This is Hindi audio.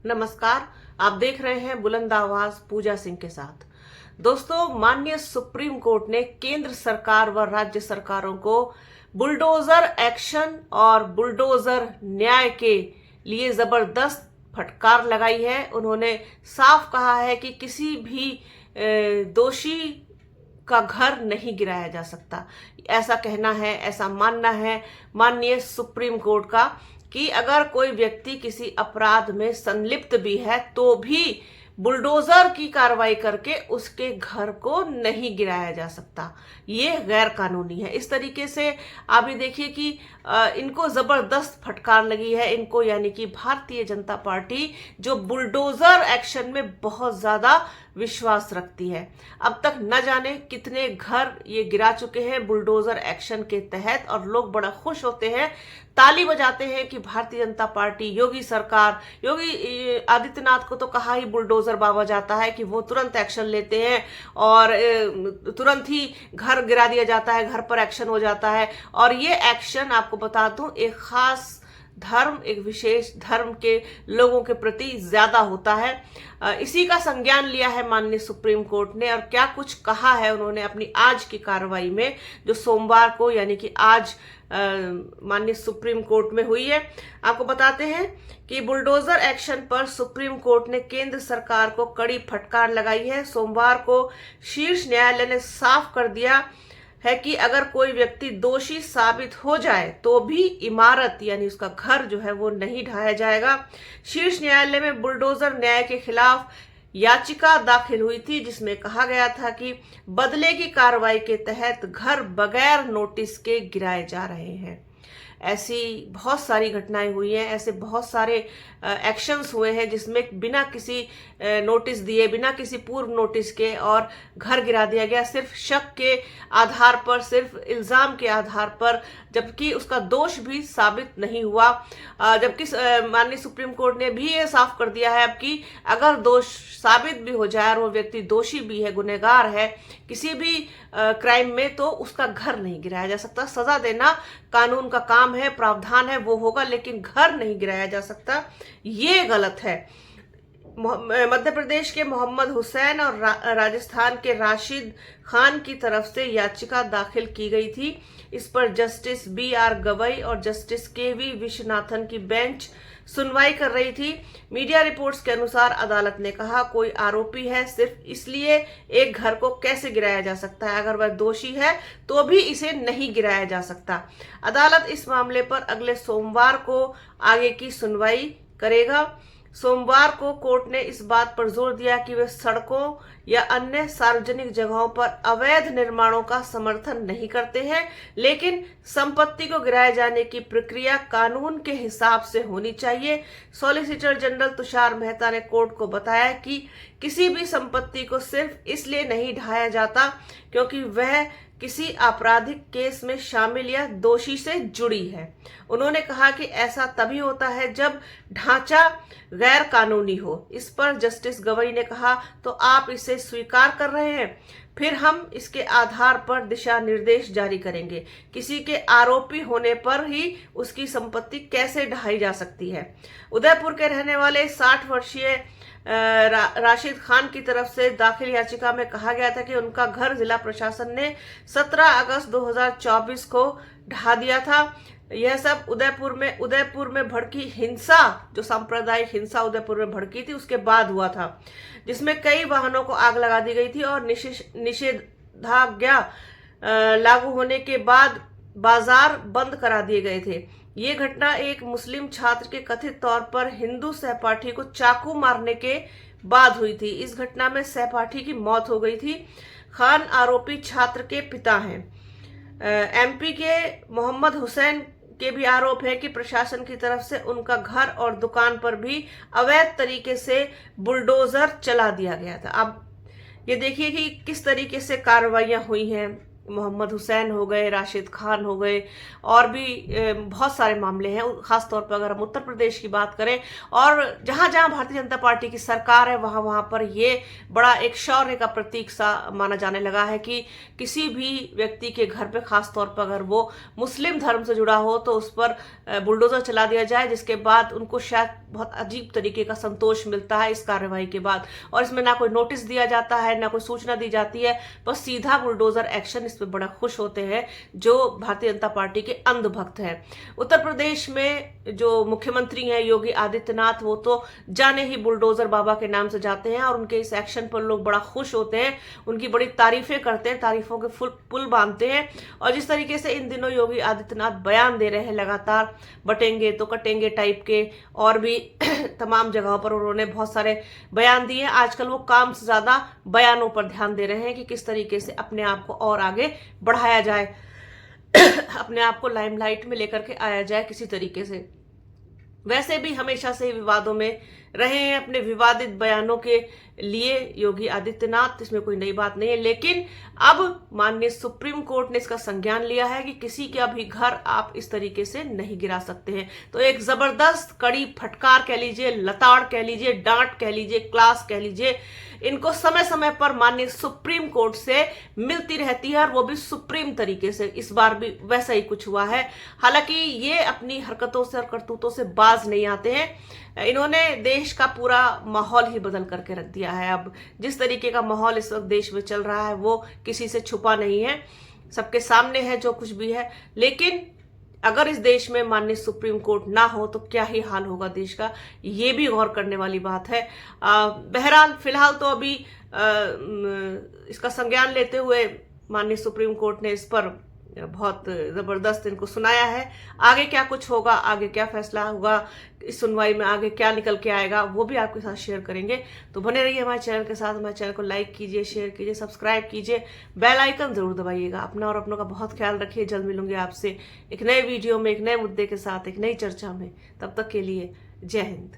नमस्कार। आप देख रहे हैं बुलंद आवाज पूजा सिंह के साथ। दोस्तों, माननीय सुप्रीम कोर्ट ने केंद्र सरकार व राज्य सरकारों को बुलडोजर एक्शन और बुलडोजर न्याय के लिए जबरदस्त फटकार लगाई है। उन्होंने साफ कहा है कि किसी भी दोषी का घर नहीं गिराया जा सकता। ऐसा कहना है, ऐसा मानना है माननीय सुप्रीम कोर्ट का कि अगर कोई व्यक्ति किसी अपराध में संलिप्त भी है तो भी बुलडोजर की कार्रवाई करके उसके घर को नहीं गिराया जा सकता। ये गैर कानूनी है। इस तरीके से आप भी देखिए कि इनको जबरदस्त फटकार लगी है, इनको यानी कि भारतीय जनता पार्टी जो बुलडोजर एक्शन में बहुत ज्यादा विश्वास रखती है। अब तक न जाने कितने घर ये गिरा चुके हैं बुलडोजर एक्शन के तहत, और लोग बड़ा खुश होते हैं, ताली बजाते हैं कि भारतीय जनता पार्टी, योगी सरकार, योगी आदित्यनाथ को तो कहा ही बुलडोजर बाबा जाता है कि वो तुरंत एक्शन लेते हैं और तुरंत ही घर गिरा दिया जाता है, घर पर एक्शन हो जाता है। और ये एक्शन आपको बता दूं एक खास धर्म, एक विशेष धर्म के लोगों के प्रति ज्यादा होता है। इसी का संज्ञान लिया है माननीय सुप्रीम कोर्ट ने, और क्या कुछ कहा है उन्होंने अपनी आज की कार्रवाई में, जो सोमवार को यानी कि आज माननीय सुप्रीम कोर्ट में हुई है। आपको बताते हैं कि बुलडोजर एक्शन पर सुप्रीम कोर्ट ने केंद्र सरकार को कड़ी फटकार लगाई है। सोमवार को शीर्ष न्यायालय ने साफ कर दिया है कि अगर कोई व्यक्ति दोषी साबित हो जाए तो भी इमारत यानी उसका घर जो है वो नहीं ढाया जाएगा। शीर्ष न्यायालय में बुलडोजर न्याय के खिलाफ याचिका दाखिल हुई थी, जिसमें कहा गया था कि बदले की कार्रवाई के तहत घर बगैर नोटिस के गिराए जा रहे हैं। ऐसी बहुत सारी घटनाएं हुई हैं, ऐसे बहुत सारे एक्शंस हुए हैं जिसमें बिना किसी नोटिस दिए, बिना किसी पूर्व नोटिस के और घर गिरा दिया गया, सिर्फ शक के आधार पर, सिर्फ इल्जाम के आधार पर, जबकि उसका दोष भी साबित नहीं हुआ। जबकि माननीय सुप्रीम कोर्ट ने भी ये साफ कर दिया है अब कि अगर दोष साबित भी हो जाए और वो व्यक्ति दोषी भी है, गुनहगार है किसी भी क्राइम में, तो उसका घर नहीं गिराया जा सकता। सजा देना कानून का काम है, प्रावधान है, वो होगा, लेकिन घर नहीं गिराया जा सकता। ये गलत है। मध्य प्रदेश के मोहम्मद हुसैन और राजस्थान के राशिद खान की तरफ से याचिका दाखिल की गई थी। इस पर जस्टिस BR गवई और जस्टिस KV विश्वनाथन की बेंच सुनवाई कर रही थी। मीडिया रिपोर्ट्स के अनुसार अदालत ने कहा, कोई आरोपी है सिर्फ इसलिए एक घर को कैसे गिराया जा सकता है? अगर वह दोषी है तो भी इसे नहीं गिराया जा सकता। अदालत इस मामले पर अगले सोमवार को आगे की सुनवाई करेगा। सोमवार को कोर्ट ने इस बात पर जोर दिया कि वे सड़कों या अन्य सार्वजनिक जगहों पर अवैध निर्माणों का समर्थन नहीं करते हैं, लेकिन संपत्ति को गिराए जाने की प्रक्रिया कानून के हिसाब से होनी चाहिए। सॉलिसिटर जनरल तुषार मेहता ने कोर्ट को बताया कि किसी भी संपत्ति को सिर्फ इसलिए नहीं ढाया जाता क्योंकि वह किसी आपराधिक केस में शामिल या दोषी से जुड़ी है। उन्होंने कहा कि ऐसा तभी होता है जब ढांचा गैर कानूनी हो। इस पर जस्टिस गवई ने कहा, तो आप इसे स्वीकार कर रहे हैं, फिर हम इसके आधार पर दिशा निर्देश जारी करेंगे। किसी के आरोपी होने पर ही उसकी संपत्ति कैसे ढाई जा सकती है? उदयपुर के रहने वाले 60 वर्षीय राशिद खान की तरफ से दाखिल याचिका में कहा गया था कि उनका घर जिला प्रशासन ने 17 अगस्त 2024 को ढा दिया था। यह सब उदयपुर में भड़की हिंसा, जो सांप्रदायिक हिंसा उदयपुर में भड़की थी, उसके बाद हुआ था, जिसमें कई वाहनों को आग लगा दी गई थी और निषेधाज्ञा लागू होने के बाद बाजार बंद करा दिए गए थे। ये घटना एक मुस्लिम छात्र के कथित तौर पर हिंदू सहपाठी को चाकू मारने के बाद हुई थी। इस घटना में सहपाठी की मौत हो गई थी। खान आरोपी छात्र के पिता हैं। MP के मोहम्मद हुसैन के भी आरोप है कि प्रशासन की तरफ से उनका घर और दुकान पर भी अवैध तरीके से बुलडोजर चला दिया गया था। अब ये देखिए कि किस तरीके से कार्रवाइयां हुई हैं। मोहम्मद हुसैन हो गए, राशिद खान हो गए, और भी बहुत सारे मामले हैं। खासतौर पर अगर हम उत्तर प्रदेश की बात करें, और जहां जहां भारतीय जनता पार्टी की सरकार है वहां वहां पर ये बड़ा एक शौर्य का प्रतीक सा माना जाने लगा है कि किसी भी व्यक्ति के घर पे, खासतौर पर अगर वो मुस्लिम धर्म से जुड़ा हो, तो उस पर बुलडोजर चला दिया जाए, जिसके बाद उनको शायद बहुत अजीब तरीके का संतोष मिलता है इस कार्यवाही के बाद। और इसमें ना कोई नोटिस दिया जाता है, ना कोई सूचना दी जाती है, बस सीधा बुलडोजर एक्शन। इस पे बड़ा खुश होते हैं जो भारतीय जनता पार्टी के अंधभक्त हैं। उत्तर प्रदेश में जो मुख्यमंत्री हैं योगी आदित्यनाथ, वो तो जाने ही बुलडोजर बाबा के नाम से जाते हैं, और उनके इस एक्शन पर लोग बड़ा खुश होते हैं, उनकी बड़ी तारीफें करते हैं, तारीफों के पुल बांधते हैं। और जिस तरीके से इन दिनों योगी आदित्यनाथ बयान दे रहे हैं लगातार, बटेंगे तो कटेंगे टाइप के, और भी तमाम जगहों पर उन्होंने बहुत सारे बयान दिए। आजकल वो काम से ज्यादा बयानों पर ध्यान दे रहे हैं कि किस तरीके से अपने आप को और आगे बढ़ाया जाए, अपने आप को लाइमलाइट में लेकर के आया जाए किसी तरीके से। वैसे भी हमेशा से विवादों में रहे हैं अपने विवादित बयानों के लिए योगी आदित्यनाथ, इसमें कोई नई बात नहीं है। लेकिन अब माननीय सुप्रीम कोर्ट ने इसका संज्ञान लिया है कि किसी का भी घर आप इस तरीके से नहीं गिरा सकते हैं। तो एक जबरदस्त कड़ी फटकार कह लीजिए, लताड़ कह लीजिए, डांट कह लीजिए, क्लास कह लीजिए, इनको समय समय पर माननीय सुप्रीम कोर्ट से मिलती रहती है, और वो भी सुप्रीम तरीके से। इस बार भी वैसा ही कुछ हुआ है। हालांकि ये अपनी हरकतों से और करतूतों से बाज नहीं आते हैं। इन्होंने देश का पूरा माहौल ही बदल करके रख दिया है। अब जिस तरीके का माहौल इस वक्त देश में चल रहा है वो किसी से छुपा नहीं है, सबके सामने है जो कुछ भी है। लेकिन अगर इस देश में माननीय सुप्रीम कोर्ट ना हो तो क्या ही हाल होगा देश का, ये भी गौर करने वाली बात है। बहरहाल फिलहाल तो अभी इसका संज्ञान लेते हुए माननीय सुप्रीम कोर्ट ने इस पर बहुत जबरदस्त इनको सुनाया है। आगे क्या कुछ होगा, आगे क्या फैसला होगा, इस सुनवाई में आगे क्या निकल के आएगा, वो भी आपके साथ शेयर करेंगे। तो बने रहिए हमारे चैनल के साथ। हमारे चैनल को लाइक कीजिए, शेयर कीजिए, सब्सक्राइब कीजिए, बेल आइकन जरूर दबाइएगा। अपना और अपनों का बहुत ख्याल रखिए। जल्द मिलूंगी आपसे एक नए वीडियो में, एक नए मुद्दे के साथ, एक नई चर्चा में। तब तक के लिए जय हिंद।